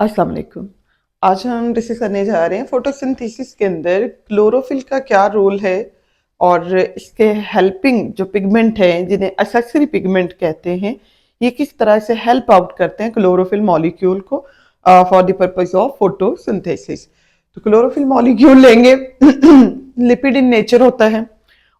अस्सलाम वालेकुम। आज हम डिस्कस करने जा रहे हैं फोटोसिंथेसिस के अंदर क्लोरोफिल का क्या रोल है और इसके हेल्पिंग जो पिगमेंट हैं जिन्हें एसेसरी पिगमेंट कहते हैं, ये किस तरह से हेल्प आउट करते हैं क्लोरोफिल मॉलिक्यूल को for the purpose of photosynthesis. तो क्लोरोफिल मॉलिक्यूल लेंगे लिपिड इन नेचर होता है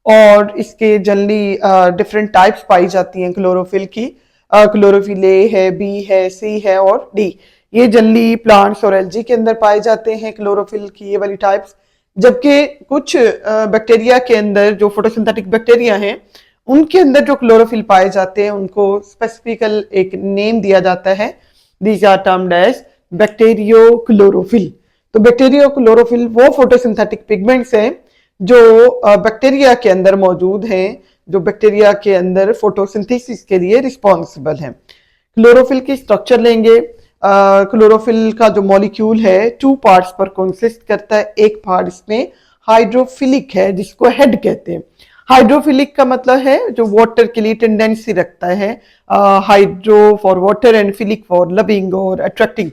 और इसके जनरली डिफरेंट टाइप्स पाई जाती हैं क्लोरोफिल की। क्लोरोफिल ए है, बी है, सी है और डी। ये जनरली प्लांट्स और एल्गी के अंदर पाए जाते हैं क्लोरोफिल की ये वाली टाइप्स। जबकि कुछ बैक्टीरिया के अंदर जो फोटोसिंथेटिक बैक्टीरिया हैं उनके अंदर जो क्लोरोफिल पाए जाते हैं उनको स्पेसिफिकल एक नेम दिया जाता है। These are termed as bacteriochlorophyll. तो बैक्टीरियो क्लोरोफिल वो फोटोसिंथेटिक पिगमेंट्स हैं जो बैक्टीरिया के अंदर मौजूद हैं, जो बैक्टीरिया के अंदर फोटोसिंथेसिस के लिए रिस्पॉन्सिबल हैं। क्लोरोफिल की स्ट्रक्चर लेंगे। क्लोरोफिल का जो मॉलिक्यूल है 2 पार्ट्स पर कंसिस्ट करता है। एक पार्ट इसमें हाइड्रोफिलिक है जिसको हेड कहते हैं। हाइड्रोफिलिक का मतलब है जो वाटर के लिए टेंडेंसी रखता है। Hydro for water and philic for loving और अट्रैक्टिंग।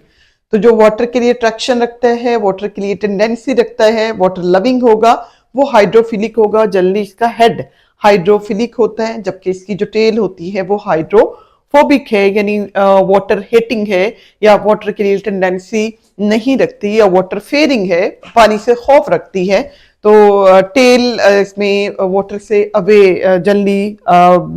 तो जो वाटर के लिए अट्रैक्शन रखता है, वाटर के लिए टेंडेंसी रखता है, वाटर लविंग होगा, वो हाइड्रोफिलिक होगा। जल्दी इसका हेड हाइड्रोफिलिक होता है, जबकि इसकी जो टेल होती है वो हाइड्रोफोबिक है, यानी वाटर हेटिंग है या वाटर के लिए टेंडेंसी नहीं रखती, या वाटर फेयरिंग है, पानी से खौफ रखती है। तो टेल इसमें वाटर से अवे जल्दी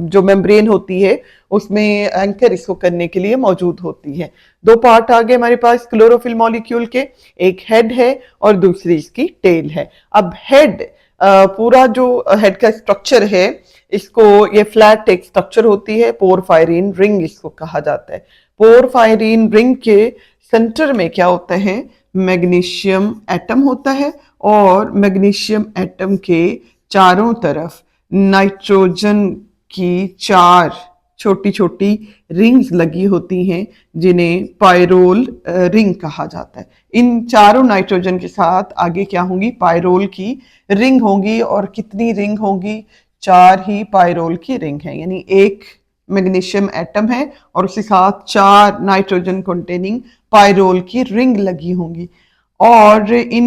जो मेम्ब्रेन होती है उसमें एंकर इसको करने के लिए मौजूद होती है। 2 पार्ट आ गए हमारे पास क्लोरोफिल मॉलिक्यूल के, एक हेड है और दूसरी इसकी टेल है। अब हेड पूरा जो हेड का स्ट्रक्चर है इसको, ये फ्लैट एक स्ट्रक्चर होती है, पोरफायरिन रिंग इसको कहा जाता है। पोरफायरिन रिंग के सेंटर में क्या होता है, मैग्नीशियम एटम होता है और मैग्नीशियम एटम के चारों तरफ नाइट्रोजन की 4 छोटी छोटी रिंग्स लगी होती हैं जिन्हें पायरोल रिंग कहा जाता है। इन चारों नाइट्रोजन के साथ आगे क्या होंगी, पायरोल की रिंग होंगी। और कितनी रिंग होंगी, 4 ही पायरोल की रिंग है, यानी एक मैग्नीशियम एटम है और उसके साथ 4 नाइट्रोजन कंटेनिंग पायरोल की रिंग लगी होंगी। और इन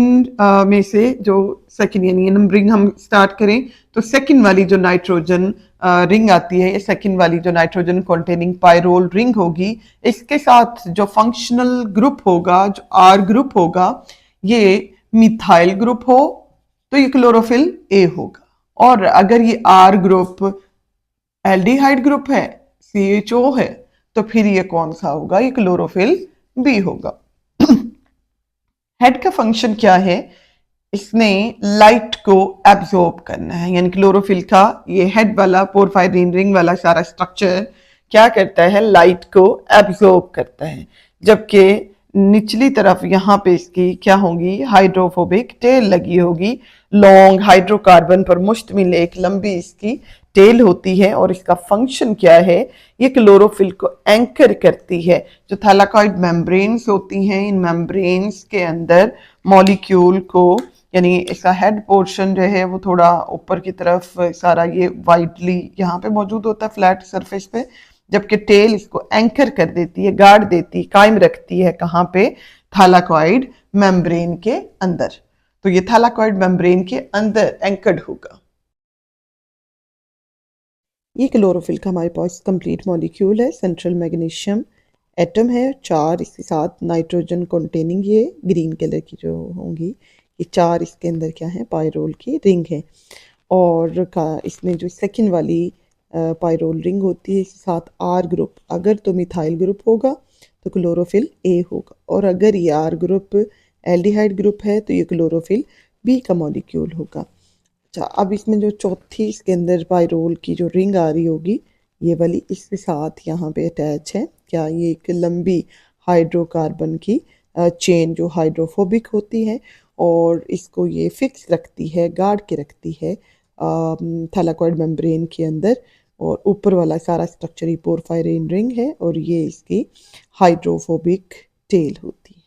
में से जो सेकंड यानी नंबरिंग हम स्टार्ट करें तो सेकंड वाली जो नाइट्रोजन रिंग आती है, ये सेकंड वाली जो नाइट्रोजन कंटेनिंग पायरोल रिंग होगी, इसके साथ जो फंक्शनल ग्रुप होगा, जो आर ग्रुप होगा, ये मिथाइल ग्रुप हो तो ये क्लोरोफिल ए होगा। और अगर ये आर ग्रुप एल्डिहाइड ग्रुप है, CHO है, तो फिर ये कौन सा होगा, ये क्लोरोफिल बी होगा। हेड का फंक्शन क्या है, इसने लाइट को एब्जॉर्ब करना है, यानी क्लोरोफिल का ये हेड वाला पोरफायरिन रिंग वाला सारा स्ट्रक्चर क्या करता है, लाइट को एब्जॉर्ब करता है। जबकि निचली तरफ यहाँ पे इसकी क्या होगी, हाइड्रोफोबिक टेल लगी होगी। लॉन्ग हाइड्रोकार्बन पर मुश्तमिल एक लंबी इसकी टेल होती है और इसका फंक्शन क्या है, ये क्लोरोफिल को एंकर करती है। जो थैलाकॉइड मेम्ब्रेन्स होती हैं, इन मेम्ब्रेन्स के अंदर मॉलिक्यूल को, यानी इसका हेड पोर्शन जो है वो थोड़ा ऊपर की तरफ सारा ये वाइडली यहाँ पे मौजूद होता है फ्लैट सरफेस पे, जबकि टेल इसको एंकर कर देती है, गार्ड देती, कायम रखती है कहाँ पे, थैलाकॉइड मेम्ब्रेन के अंदर। तो ये थैलाकॉइड मेम्ब्रेन के अंदर एंकर्ड होगा। ये क्लोरोफिल का हमारे पास कंप्लीट मॉलिक्यूल है। सेंट्रल मैग्नीशियम एटम है, 4 इसके साथ नाइट्रोजन कंटेनिंग, ये ग्रीन कलर की जो होंगी, ये 4 इसके अंदर क्या है, पायरोल की रिंग है। और का इसमें जो सेकंड वाली पायरोल रिंग होती है, इसके साथ आर ग्रुप, अगर तो मिथाइल ग्रुप होगा तो क्लोरोफिल ए होगा, और अगर ये आर ग्रुप एल्डिहाइड ग्रुप है तो ये क्लोरोफिल बी का मॉलिक्यूल होगा। अच्छा, अब इसमें जो चौथी इसके अंदर पायरोल की जो रिंग आ रही होगी, ये वाली इसके साथ यहाँ पे अटैच है क्या, ये एक लंबी हाइड्रोकार्बन की चेन जो हाइड्रोफोबिक होती है और इसको ये फिक्स रखती है, गार्ड के रखती है थैलाकॉइड मेम्ब्रेन के अंदर। और ऊपर वाला सारा स्ट्रक्चर ही पोरफायरिन रिंग है और ये इसकी हाइड्रोफोबिक टेल होती है।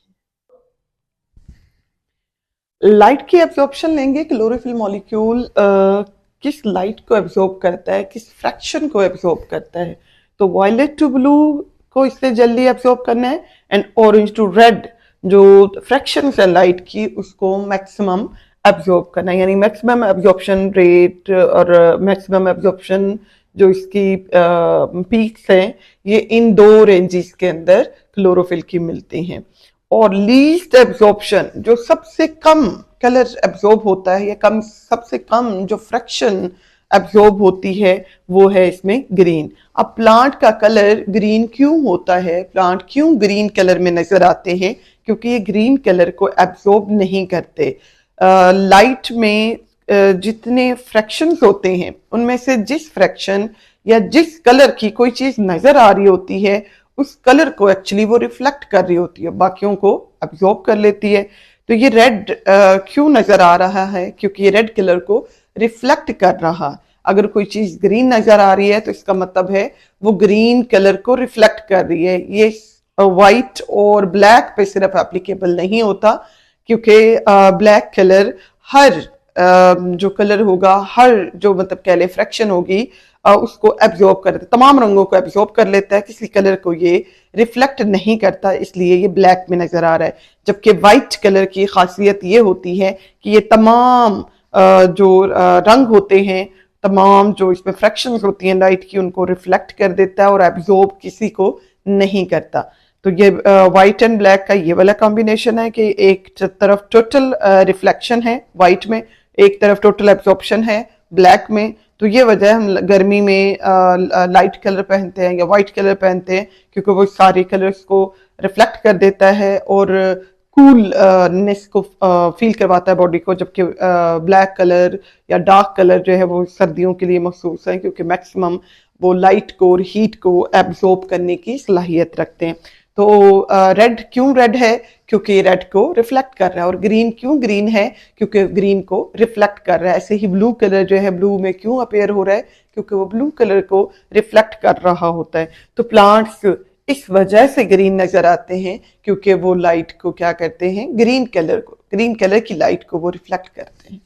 लाइट की एब्जॉर्प्शन लेंगे। क्लोरोफिल मॉलिक्यूल किस लाइट को एब्जॉर्ब करता है, किस फ्रैक्शन को एब्जॉर्ब करता है, तो वायलेट टू ब्लू को इससे जल्दी एब्जॉर्ब करना है, एंड ऑरेंज टू रेड जो फ्रैक्शन है लाइट की उसको मैक्सिमम एब्जॉर्ब करना है, यानी मैक्सिमम एब्जॉर्प्शन रेट और मैक्सिमम एब्जॉर्प्शन जो इसकी पीक्स हैं ये इन दो रेंजेस के अंदर क्लोरोफिल की मिलती हैं। और लीस्ट एब्जॉर्प्शन जो सबसे कम कलर एब्जॉर्ब होता है या कम सबसे कम जो फ्रैक्शन एब्जॉर्ब होती है वो है इसमें ग्रीन। अब प्लांट का कलर ग्रीन क्यों होता है, प्लांट क्यों ग्रीन कलर में नजर आते हैं, क्योंकि ये ग्रीन कलर को एब्जॉर्ब नहीं करते। लाइट में जितने फ्रैक्शंस होते हैं उनमें से जिस फ्रैक्शन या जिस कलर की कोई चीज नजर आ रही होती है उस कलर को एक्चुअली वो रिफ्लेक्ट कर रही होती है, बाकियों को एब्जॉर्ब कर लेती है। तो ये रेड क्यों नजर आ रहा है, क्योंकि ये रेड कलर को रिफ्लेक्ट कर रहा। अगर कोई चीज ग्रीन नजर आ रही है तो इसका मतलब है वो ग्रीन कलर को रिफ्लेक्ट कर रही है। ये व्हाइट और ब्लैक पे सिर्फ एप्लीकेबल नहीं होता, क्योंकि ब्लैक कलर हर जो कलर होगा, हर जो मतलब कह ले फ्रैक्शन होगी उसको एब्जॉर्ब कर देता, तमाम रंगों को एब्जॉर्ब कर लेता है, किसी कलर को ये रिफ्लेक्ट नहीं करता, इसलिए ये ब्लैक में नजर आ रहा है। जबकि व्हाइट कलर की खासियत ये होती है कि ये तमाम जो रंग होते हैं, तमाम जो इसमें फ्रैक्शंस होती हैं लाइट की, उनको रिफ्लेक्ट कर देता है और एब्जॉर्ब किसी को नहीं करता। तो ये व्हाइट एंड ब्लैक का ये वाला कॉम्बिनेशन है कि एक तरफ टोटल रिफ्लेक्शन है व्हाइट में, एक तरफ टोटल एब्जॉर्प्शन है ब्लैक में। तो ये वजह हम गर्मी में लाइट कलर पहनते हैं या व्हाइट कलर पहनते हैं, क्योंकि वो सारे कलर्स को रिफ्लेक्ट कर देता है और कूल नेस को फील करवाता है बॉडी को। जबकि ब्लैक कलर या डार्क कलर जो है वो सर्दियों के लिए मखसूस है, क्योंकि मैक्सिमम वो लाइट को और हीट को एब्जॉर्ब करने की सलाहियत रखते हैं। तो रेड क्यों रेड है, क्योंकि रेड को रिफ्लेक्ट कर रहा है। और ग्रीन क्यों ग्रीन है, क्योंकि ग्रीन को रिफ्लेक्ट कर रहा है। ऐसे ही ब्लू कलर जो है ब्लू में क्यों अपेयर हो रहा है, क्योंकि वो ब्लू कलर को रिफ्लेक्ट कर रहा होता है। तो प्लांट्स इस वजह से ग्रीन नजर आते हैं क्योंकि वो लाइट को क्या करते हैं, ग्रीन कलर की लाइट को वो रिफ्लेक्ट करते हैं।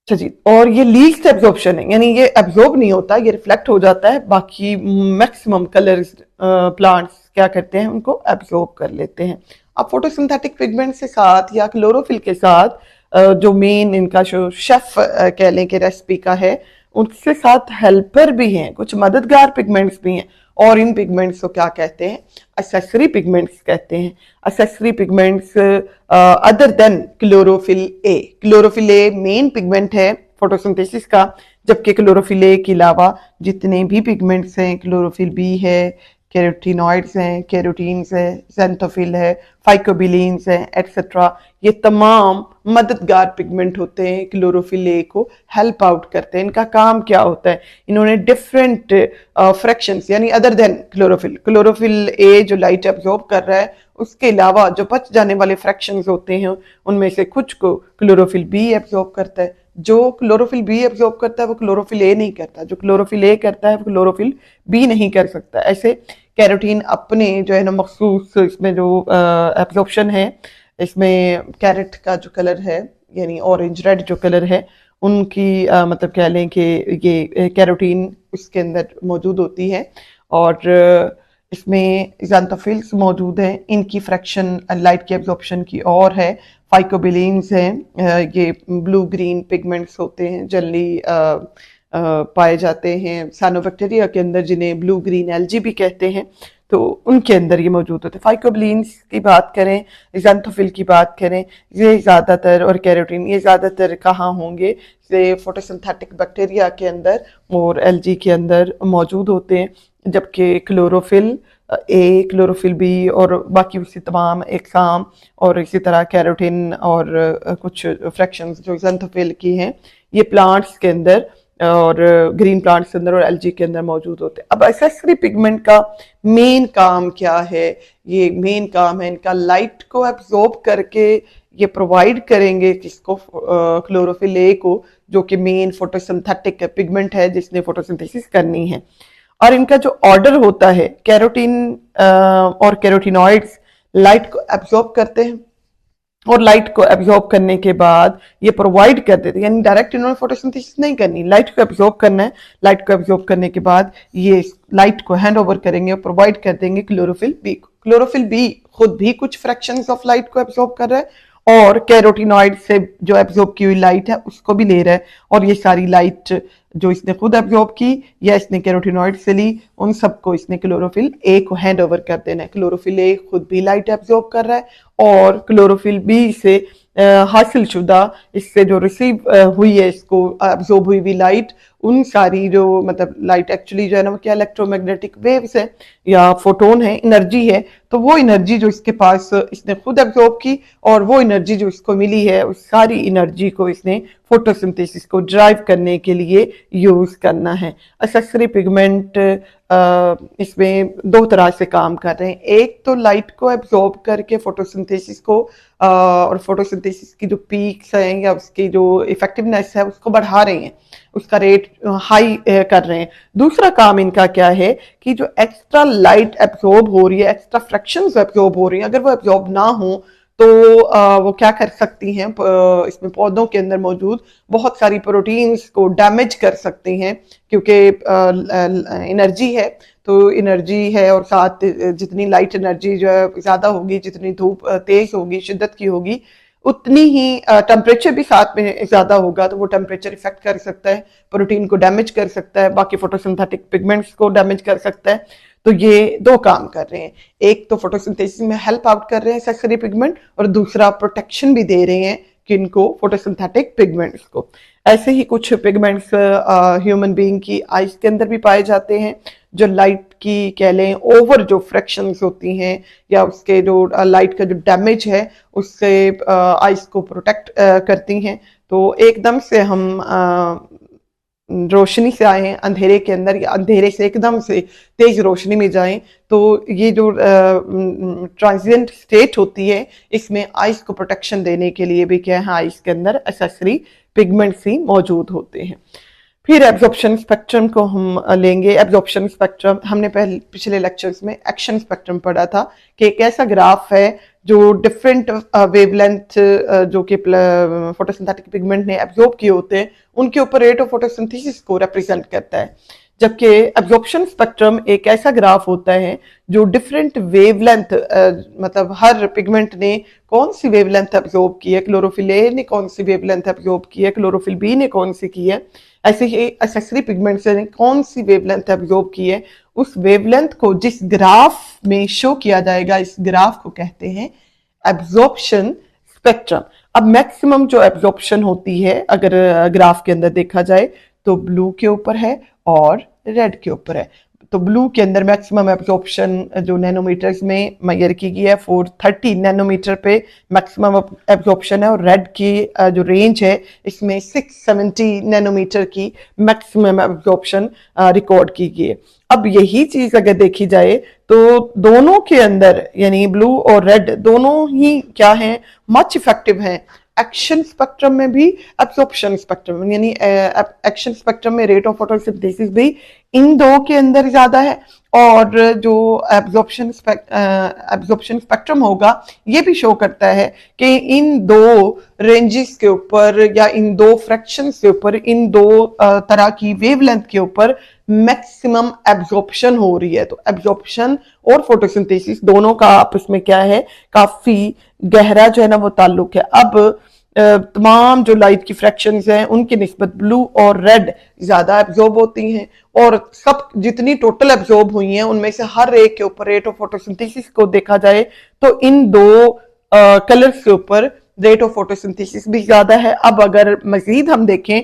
अच्छा जी, और ये लीस्ट एब्जॉर्प्शन है, यानी ये एब्जॉर्ब नहीं होता, ये रिफ्लेक्ट हो जाता है। बाकी मैक्सिमम कलर्स प्लांट्स क्या करते हैं, उनको एब्जॉर्ब कर लेते हैं। अब फोटोसिंथेटिक पिगमेंट्स के साथ या क्लोरोफिल के साथ जो मेन इनका जो शेफ कह लें कि रेसिपी का है, उसके साथ हेल्पर भी हैं, कुछ मददगार पिगमेंट्स भी हैं। और इन पिगमेंट्स को क्या कहते हैं, एक्सेसरी पिगमेंट्स कहते हैं। Accessory pigments other than chlorophyll a main pigment है फोटोसिंथेसिस का, जबकि क्लोरोफिल ए के अलावा जितने भी पिगमेंट्स हैं, क्लोरोफिल बी है, कैरोटीनॉइड्स हैं, कैरोटीन्स है, ज़ैंथोफिल है, फाइकोबिलीन्स हैं, एटसेट्रा, ये तमाम मददगार पिगमेंट होते हैं, क्लोरोफिल ए को हेल्प आउट करते हैं। इनका काम क्या होता है, इन्होंने डिफरेंट फ्रैक्शंस यानी अदर देन क्लोरोफिल ए जो लाइट एब्जॉर्ब कर रहा है, उसके अलावा जो बच जाने वाले फ्रैक्शंस होते हैं उनमें से कुछ को क्लोरोफिल बी एब्जॉर्ब करता है। जो क्लोरोफिल बी एब्जॉर्ब करता है वो क्लोरोफिल ए नहीं करता, जो क्लोरोफिल ए करता है वो क्लोरोफिल बी नहीं कर सकता। ऐसे कैरोटीन अपने जो है ना मखसूस इसमें जो एब्जॉर्प्शन है, इसमें कैरेट का जो कलर है यानी ऑरेंज रेड जो कलर है, उनकी मतलब कह लें कि ये कैरोटीन उसके अंदर मौजूद होती है। और इसमें ज़ैंथोफिल्स मौजूद हैं, इनकी फ्रैक्शन लाइट की एब्जॉर्प्शन की और है। फाइकोबिलीन्स हैं, ये ब्लू ग्रीन पिगमेंट्स होते हैं, जनरली पाए जाते हैं साइनोबैक्टीरिया के अंदर, जिन्हें ब्लू ग्रीन एल्गी भी कहते हैं, तो उनके अंदर ये मौजूद होते हैं। फाइकोबिलीन्स की बात करें, ज़ैंथोफिल की बात करें, ये ज़्यादातर, और कैरोटीन, ये ज़्यादातर कहाँ होंगे, ये फोटोसिंथेटिक बैक्टीरिया के अंदर और एल्गी के अंदर मौजूद होते हैं। जबकि क्लोरोफिल ए, क्लोरोफिल बी और बाकी उसी तमाम एग्जाम और इसी तरह कैरोटीन और कुछ फ्रैक्शंस जो ज़ैंथोफिल की हैं, ये प्लांट्स के अंदर और ग्रीन प्लांट्स के अंदर और एल्गी के अंदर मौजूद होते हैं। अब एक्सेसरी पिगमेंट का मेन काम क्या है, ये मेन काम है इनका लाइट को एब्जॉर्ब करके ये प्रोवाइड करेंगे किसको, क्लोरोफिल ए को, जो कि मेन फोटोसिंथेटिक पिगमेंट है जिसने फोटोसिंथेसिस करनी है। और इनका जो ऑर्डर होता है, कैरोटीन और कैरोटीनॉइड्स लाइट को एब्जॉर्ब करते हैं और लाइट को एब्जॉर्ब करने के बाद ये प्रोवाइड कर देते हैं, यानी डायरेक्ट इन्होंने फोटोसिंथेसिस नहीं करनी, लाइट को एब्जॉर्ब करना है। लाइट को एब्जॉर्ब करने के बाद ये लाइट को हैंड ओवर करेंगे और प्रोवाइड कर देंगे क्लोरोफिल बी को। क्लोरोफिल बी खुद भी कुछ फ्रैक्शंस ऑफ लाइट को एब्जॉर्ब कर रहा है और कैरोटिनॉइड से जो एब्जॉर्ब की हुई लाइट है उसको भी ले रहा है, और ये सारी लाइट जो इसने खुद एब्जॉर्ब की या इसने कैरोटिनॉइड से ली, उन सबको इसने क्लोरोफिल ए को हैंड ओवर कर देना है। क्लोरोफिल ए खुद भी लाइट एब्जॉर्ब कर रहा है और क्लोरोफिल बी से हासिल शुदा, इससे जो रिसीव हुई है, इसको एब्जॉर्ब हुई हुई लाइट, उन सारी जो मतलब लाइट एक्चुअली जो है ना वो क्या इलेक्ट्रोमैग्नेटिक वेव्स है या फोटोन है, एनर्जी है, तो वो एनर्जी जो इसके पास इसने खुद एब्जॉर्ब की और वो एनर्जी जो इसको मिली है उस सारी एनर्जी को इसने फोटोसिंथेसिस को ड्राइव करने के लिए यूज करना है। एक्सेसरी पिगमेंट इसमें दो तरह से काम कर रहे हैं। एक तो लाइट को एब्जॉर्ब करके फोटोसिंथेसिस को और फोटोसिंथेसिस की जो पीक्स हैं या उसकी जो इफेक्टिवनेस है उसको बढ़ा रहे हैं, उसका रेट हाई कर रहे हैं। दूसरा काम इनका क्या है कि जो एक्स्ट्रा लाइट एब्जॉर्ब हो रही है, एक्स्ट्रा फ्रैक्शंस एब्जॉर्ब हो रही हैं, अगर वो एब्जॉर्ब ना हो तो वो क्या कर सकती हैं, इसमें पौधों के अंदर मौजूद बहुत सारी प्रोटीन्स को डैमेज कर सकती हैं, क्योंकि एनर्जी है, तो एनर्जी है और साथ जितनी लाइट एनर्जी जो है ज़्यादा होगी, जितनी धूप तेज होगी, शिद्दत की होगी, उतनी ही टेम्परेचर भी साथ में ज़्यादा होगा, तो वो टेम्परेचर इफेक्ट कर सकता है, प्रोटीन को डैमेज कर सकता है, बाकी फोटोसिंथेटिक पिगमेंट्स को डैमेज कर सकता है। तो ये दो काम कर रहे हैं, एक तो फोटोसिंथेसिस में हेल्प आउट कर रहे हैं एक्सेसरी पिगमेंट, और दूसरा प्रोटेक्शन भी दे रहे हैं किनको, फोटोसिंथेटिक पिगमेंट्स को। ऐसे ही कुछ पिगमेंट्स ह्यूमन बीइंग की आइज के अंदर भी पाए जाते हैं, जो लाइट की कह लें ओवर जो फ्रैक्शंस होती हैं या उसके जो लाइट का जो डैमेज है उससे आइज को प्रोटेक्ट करती हैं। तो एकदम से हम रोशनी से आए हैं अंधेरे के अंदर, या अंधेरे से एकदम से तेज रोशनी में जाएं, तो ये जो ट्रांजिएंट स्टेट होती है इसमें आइस को प्रोटेक्शन देने के लिए भी क्या है, आइस के अंदर एक्सेसरी पिगमेंट्स ही मौजूद होते हैं। फिर एब्जॉर्प्शन स्पेक्ट्रम को हम लेंगे। एब्जॉर्प्शन स्पेक्ट्रम हमने पहले पिछले लेक्चर्स में एक्शन स्पेक्ट्रम पढ़ा था कि एक ऐसा ग्राफ है जो डिफरेंट वेवलेंथ जो कि फोटोसिंथेटिक पिगमेंट ने एब्जॉर्ब किए होते हैं उनके ऊपर रेट ऑफ फोटोसिंथेसिस को रिप्रेजेंट करता है, जबकि एब्जॉर्प्शन स्पेक्ट्रम एक ऐसा ग्राफ होता है जो डिफरेंट वेवलेंथ मतलब हर पिगमेंट ने कौन सी वेवलेंथ एब्जॉर्ब की है, क्लोरोफिल ए ने कौन सी वेवलेंथ एब्जॉर्ब की है, क्लोरोफिल बी ने कौन सी की है, ऐसे ही एक्सेसरी पिगमेंट्स ने कौन सी वेवलेंथ एब्जॉर्ब की है, उस वेवलेंथ को जिस ग्राफ में शो किया जाएगा, इस ग्राफ को कहते हैं एब्जॉर्प्शन स्पेक्ट्रम। अब मैक्सिमम जो एब्जॉर्प्शन होती है अगर ग्राफ के अंदर देखा जाए तो ब्लू के ऊपर है और रेड के ऊपर है। तो ब्लू के अंदर मैक्सिमम एब्जॉर्प्शन जो नैनोमीटर्स में मेजर की गई है 430 नैनोमीटर पे मैक्सिमम एब्जॉर्प्शन है, और रेड की जो रेंज है इसमें 670 नैनोमीटर की मैक्सिमम एब्जॉर्प्शन रिकॉर्ड की गई है। अब यही चीज अगर देखी जाए तो दोनों के अंदर यानी ब्लू और रेड दोनों ही क्या है, मच इफेक्टिव हैं एक्शन स्पेक्ट्रम में भी, एब्जॉर्प्शन स्पेक्ट्रम यानी एक्शन स्पेक्ट्रम में रेट ऑफ फोटोसिंथेसिस भी इन दो के अंदर ज्यादा है, और जो एब्जॉर्प्शन स्पेक्ट्रम होगा ये भी शो करता है कि इन दो रेंजेस के ऊपर या इन दो फ्रैक्शंस के ऊपर, इन दो तरह की वेवलेंथ के ऊपर मैक्सिमम एब्जॉर्प्शन हो रही है। तो एब्जॉर्प्शन और फोटोसिंथेसिस दोनों का आपस में क्या है, काफी गहरा जो है ना वो ताल्लुक है। अब तमाम जो लाइट की फ्रैक्शंस हैं उनकी निस्बत ब्लू और रेड ज्यादा एब्जॉर्ब होती हैं, और सब जितनी टोटल एब्जॉर्ब हुई हैं उनमें से हर एक के ऊपर रेट ऑफ फोटोसिंथेसिस को देखा जाए तो इन दो कलर्स के ऊपर रेट ऑफ फोटोसिंथेसिस भी ज्यादा है। अब अगर मजीद हम देखें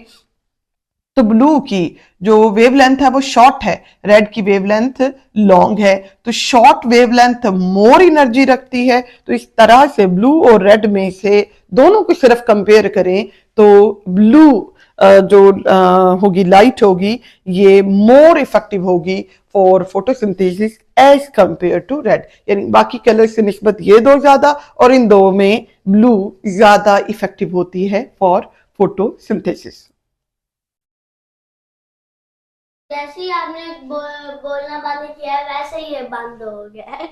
तो ब्लू की जो वेवलेंथ है वो शॉर्ट है, रेड की वेवलेंथ लॉन्ग है, तो शॉर्ट वेवलेंथ मोर एनर्जी रखती है। तो इस तरह से ब्लू और रेड में से दोनों को सिर्फ कंपेयर करें तो ब्लू जो होगी लाइट होगी ये मोर इफेक्टिव होगी for photosynthesis as compare to red, यानी बाकी कलर से निस्बत ये दो ज्यादा और इन दो में ब्लू ज्यादा इफेक्टिव होती है फॉर फोटोसिंथेसिस। जैसे ही आपने बोलना बंद किया है वैसे ही ये बंद हो गया है।